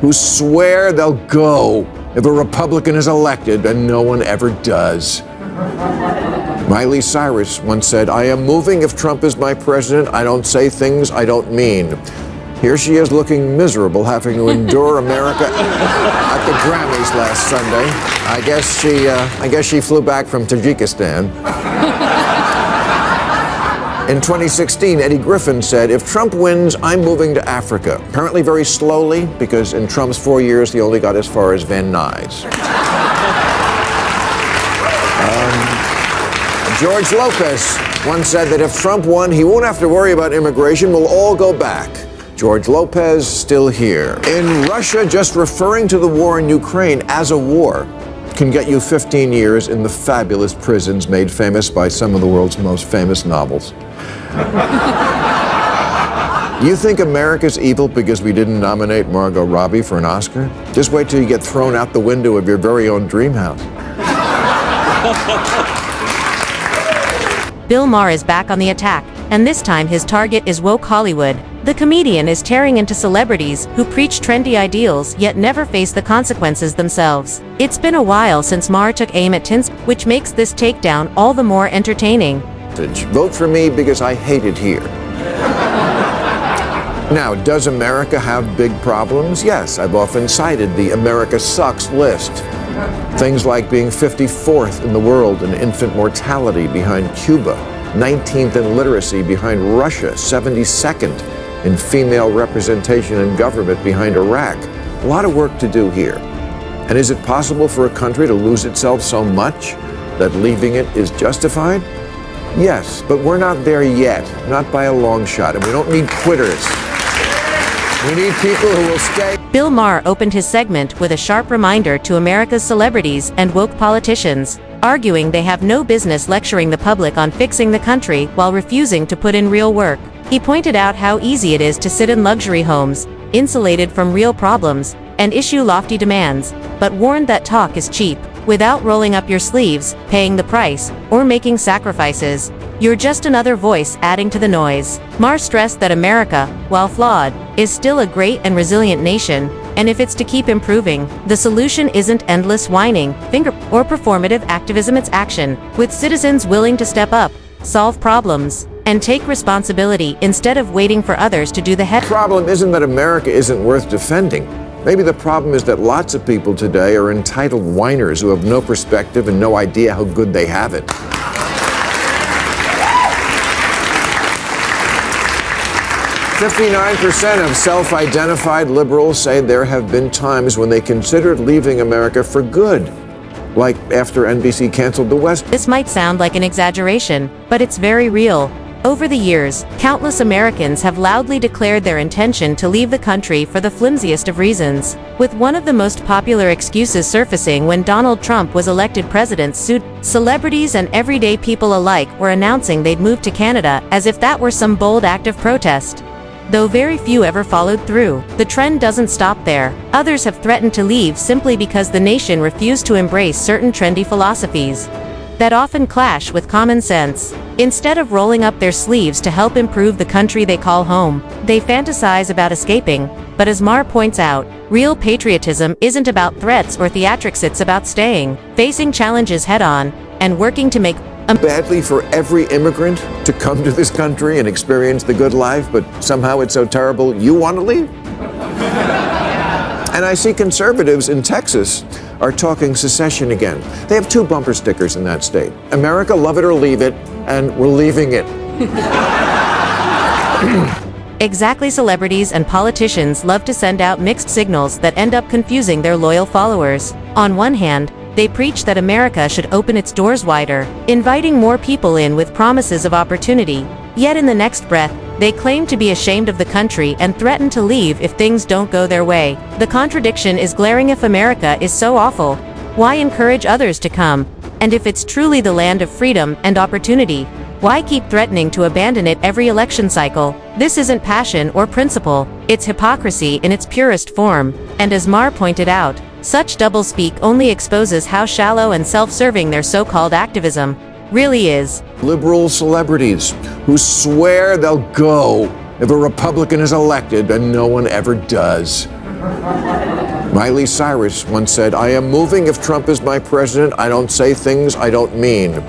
who swear they'll go if a Republican is elected, and no one ever does. Miley Cyrus once said, "I am moving if Trump is my president. I don't say things I don't mean." Here she is looking miserable, having to endure America at the Grammys last Sunday. I guess she flew back from Tajikistan. In 2016, Eddie Griffin said, "If Trump wins, I'm moving to Africa." Apparently very slowly, because in Trump's 4 years, he only got as far as Van Nuys. George Lopez once said that if Trump won, he won't have to worry about immigration. We'll all go back. George Lopez still here. In Russia, just referring to the war in Ukraine as a war can get you 15 years in the fabulous prisons made famous by some of the world's most famous novels. You think America's evil because we didn't nominate Margot Robbie for an Oscar? Just wait till you get thrown out the window of your very own dream house. Bill Maher is back on the attack, and this time his target is woke Hollywood. The comedian is tearing into celebrities who preach trendy ideals yet never face the consequences themselves. It's been a while since Maher took aim at Tins, which makes this takedown all the more entertaining. Vote for me because I hate it here. Now, does America have big problems? Yes, I've often cited the America Sucks list. Things like being 54th in the world in infant mortality behind Cuba, 19th in literacy behind Russia, 72nd in female representation in government behind Iraq. A lot of work to do here. And is it possible for a country to lose itself so much that leaving it is justified? Yes, but we're not there yet, not by a long shot, and we don't need quitters. We need people who will stay. Bill Maher opened his segment with a sharp reminder to America's celebrities and woke politicians, arguing they have no business lecturing the public on fixing the country while refusing to put in real work. He pointed out how easy it is to sit in luxury homes, insulated from real problems, and issue lofty demands, but warned that talk is cheap. Without rolling up your sleeves, paying the price, or making sacrifices, you're just another voice adding to the noise. Maher stressed that America, while flawed, is still a great and resilient nation, and if it's to keep improving, the solution isn't endless whining, or performative activism. It's action, with citizens willing to step up, solve problems, and take responsibility instead of waiting for others to do the heavy. The problem isn't that America isn't worth defending. Maybe the problem is that lots of people today are entitled whiners who have no perspective and no idea how good they have it. "59% of self-identified liberals say there have been times when they considered leaving America for good, like after NBC canceled The West." This might sound like an exaggeration, but it's very real. Over the years, countless Americans have loudly declared their intention to leave the country for the flimsiest of reasons, with one of the most popular excuses surfacing when Donald Trump was elected president. Celebrities and everyday people alike were announcing they'd move to Canada as if that were some bold act of protest. Though very few ever followed through, the trend doesn't stop there. Others have threatened to leave simply because the nation refused to embrace certain trendy philosophies that often clash with common sense. Instead of rolling up their sleeves to help improve the country they call home, they fantasize about escaping. But as Maher points out, real patriotism isn't about threats or theatrics, it's about staying, facing challenges head-on, and working to make badly for every immigrant to come to this country and experience the good life, but somehow it's so terrible you want to leave? And I see conservatives in Texas are talking secession again. They have two bumper stickers in that state: America, love it or leave it, and we're leaving it. Exactly. Celebrities and politicians love to send out mixed signals that end up confusing their loyal followers. On one hand, they preach that America should open its doors wider, inviting more people in with promises of opportunity. Yet in the next breath, they claim to be ashamed of the country and threaten to leave if things don't go their way. The contradiction is glaring. If America is so awful, why encourage others to come? And if it's truly the land of freedom and opportunity, why keep threatening to abandon it every election cycle? This isn't passion or principle, it's hypocrisy in its purest form. And as Maher pointed out, such doublespeak only exposes how shallow and self-serving their so-called activism really is. Liberal celebrities who swear they'll go if a Republican is elected, and no one ever does. Miley Cyrus once said, "I am moving if Trump is my president. I don't say things I don't mean."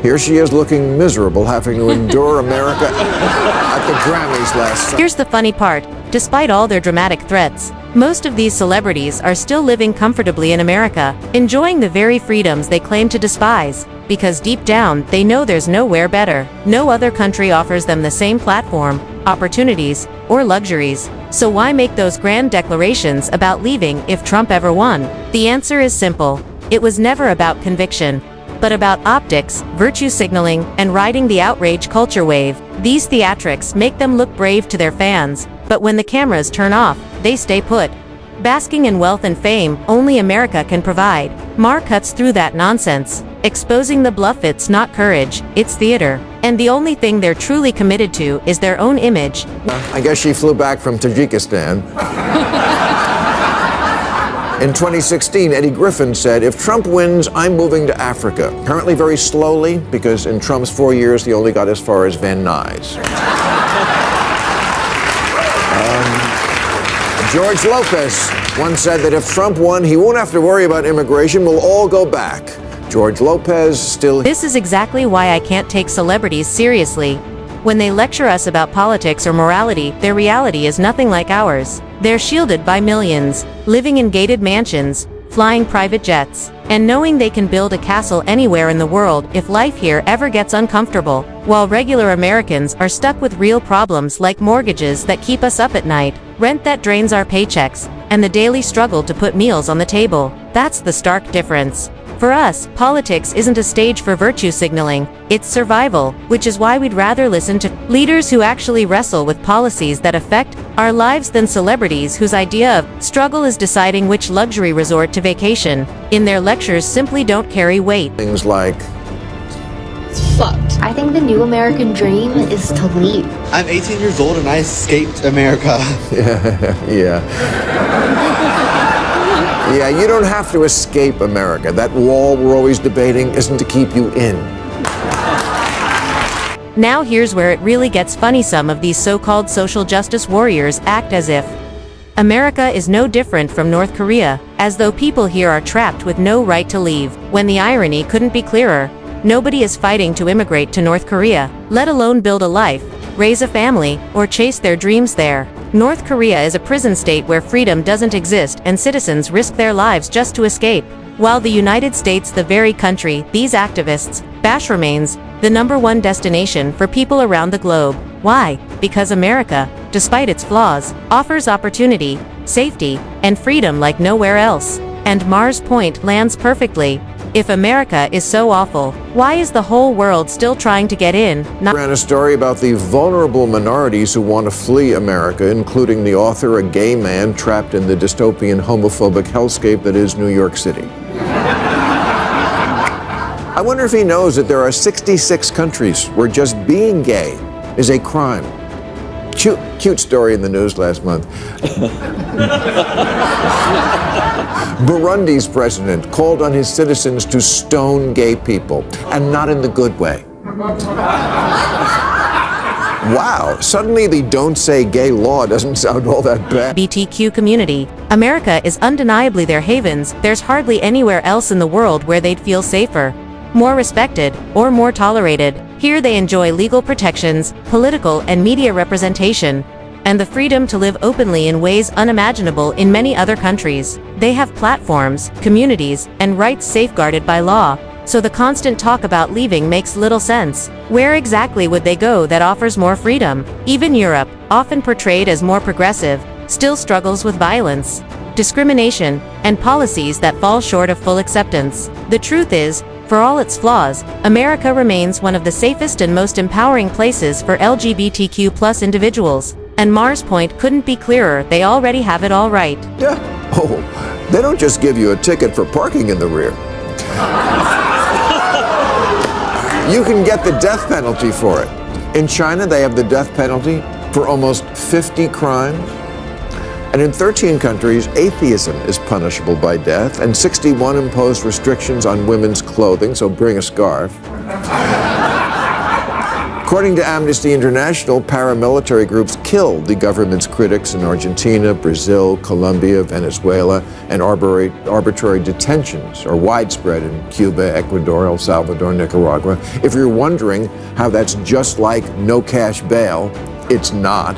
Here she is looking miserable, having to endure America at the Grammys last summer. Here's the funny part. Despite all their dramatic threats, most of these celebrities are still living comfortably in America, enjoying the very freedoms they claim to despise, because deep down, they know there's nowhere better. No other country offers them the same platform, opportunities, or luxuries. So why make those grand declarations about leaving if Trump ever won? The answer is simple. It was never about conviction, but about optics, virtue signaling, and riding the outrage culture wave. These theatrics make them look brave to their fans, but when the cameras turn off, they stay put. Basking in wealth and fame only America can provide. Maher cuts through that nonsense, exposing the bluff. It's not courage, it's theater. And the only thing they're truly committed to is their own image. I guess she flew back from Tajikistan. In 2016, Eddie Griffin said, "If Trump wins, I'm moving to Africa." Apparently very slowly, because in Trump's 4 years, he only got as far as Van Nuys. George Lopez once said that if Trump won, he won't have to worry about immigration. We'll all go back. George Lopez still... This is exactly why I can't take celebrities seriously. When they lecture us about politics or morality, their reality is nothing like ours. They're shielded by millions, living in gated mansions, flying private jets, and knowing they can build a castle anywhere in the world if life here ever gets uncomfortable, while regular Americans are stuck with real problems like mortgages that keep us up at night, rent that drains our paychecks, and the daily struggle to put meals on the table. That's the stark difference. For us, politics isn't a stage for virtue signaling, it's survival, which is why we'd rather listen to leaders who actually wrestle with policies that affect our lives than celebrities whose idea of struggle is deciding which luxury resort to vacation. In their lectures simply don't carry weight. Things like... It's fucked. I think the new American dream is to leave. I'm 18 years old and I escaped America. Yeah, you don't have to escape America. That wall we're always debating isn't to keep you in. Now here's where it really gets funny. Some of these so-called social justice warriors act as if America is no different from North Korea, as though people here are trapped with no right to leave, when the irony couldn't be clearer. Nobody is fighting to immigrate to North Korea, let alone build a life, raise a family, or chase their dreams there. North Korea is a prison state where freedom doesn't exist and citizens risk their lives just to escape. While the United States, the very country these activists bash, remains the #1 destination for people around the globe. Why? Because America, despite its flaws, offers opportunity, safety, and freedom like nowhere else. And Maher's point lands perfectly. If America is so awful, why is the whole world still trying to get in? Ran a story about the vulnerable minorities who want to flee America, including the author, a gay man trapped in the dystopian homophobic hellscape that is New York City. I wonder if he knows that there are 66 countries where just being gay is a crime. Cute story in the news last month. Burundi's president called on his citizens to stone gay people, and not in the good way. Wow, suddenly the don't say gay law doesn't sound all that bad. LGBTQ community. America is undeniably their havens. There's hardly anywhere else in the world where they'd feel safer, more respected, or more tolerated. Here they enjoy legal protections, political and media representation, and the freedom to live openly in ways unimaginable in many other countries. They have platforms, communities, and rights safeguarded by law, so the constant talk about leaving makes little sense. Where exactly would they go that offers more freedom? Even Europe, often portrayed as more progressive, still struggles with violence, discrimination, and policies that fall short of full acceptance. The truth is, for all its flaws, America remains one of the safest and most empowering places for LGBTQ+ individuals. And Maher's point couldn't be clearer. They already have it all right. Yeah. Oh, they don't just give you a ticket for parking in the rear. You can get the death penalty for it. In China, they have the death penalty for almost 50 crimes. And in 13 countries, atheism is punishable by death, and 61 impose restrictions on women's clothing, so bring a scarf. According to Amnesty International, paramilitary groups killed the government's critics in Argentina, Brazil, Colombia, Venezuela, and arbitrary detentions are widespread in Cuba, Ecuador, El Salvador, Nicaragua. If you're wondering how that's just like no cash bail, it's not.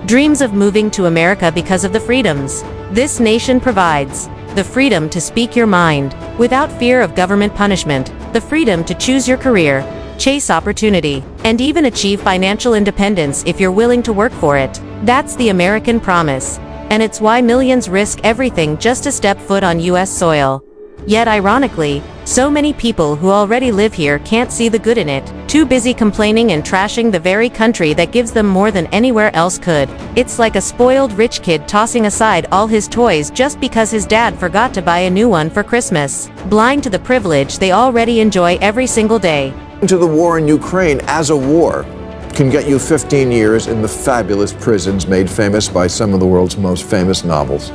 Dreams of moving to America because of the freedoms this nation provides. The freedom to speak your mind without fear of government punishment, the freedom to choose your career, chase opportunity, and even achieve financial independence if you're willing to work for it. That's the American promise. And it's why millions risk everything just to step foot on US soil. Yet ironically, so many people who already live here can't see the good in it, too busy complaining and trashing the very country that gives them more than anywhere else could. It's like a spoiled rich kid tossing aside all his toys just because his dad forgot to buy a new one for Christmas, blind to the privilege they already enjoy every single day. To the war in Ukraine as a war can get you 15 years in the fabulous prisons made famous by some of the world's most famous novels.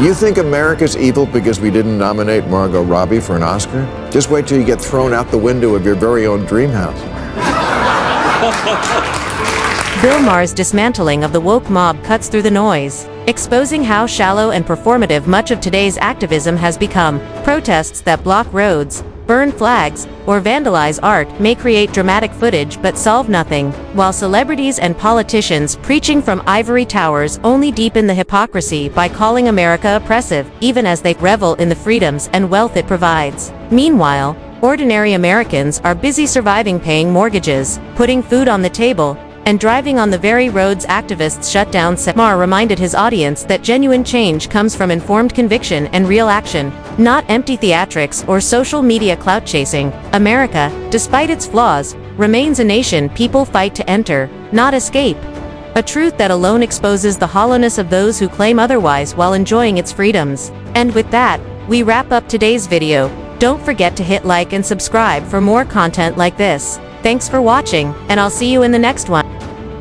You think America's evil because we didn't nominate Margot Robbie for an Oscar? Just wait till you get thrown out the window of your very own dream house. Bill Maher's dismantling of the woke mob cuts through the noise, exposing how shallow and performative much of today's activism has become. Protests that block roads, burn flags, or vandalize art may create dramatic footage but solve nothing, while celebrities and politicians preaching from ivory towers only deepen the hypocrisy by calling America oppressive, even as they revel in the freedoms and wealth it provides. Meanwhile, ordinary Americans are busy surviving, paying mortgages, putting food on the table, and driving on the very roads activists shut down. Maher reminded his audience that genuine change comes from informed conviction and real action, not empty theatrics or social media clout chasing. America, despite its flaws, remains a nation people fight to enter, not escape. A truth that alone exposes the hollowness of those who claim otherwise while enjoying its freedoms. And with that, we wrap up today's video. Don't forget to hit like and subscribe for more content like this. Thanks for watching, and I'll see you in the next one.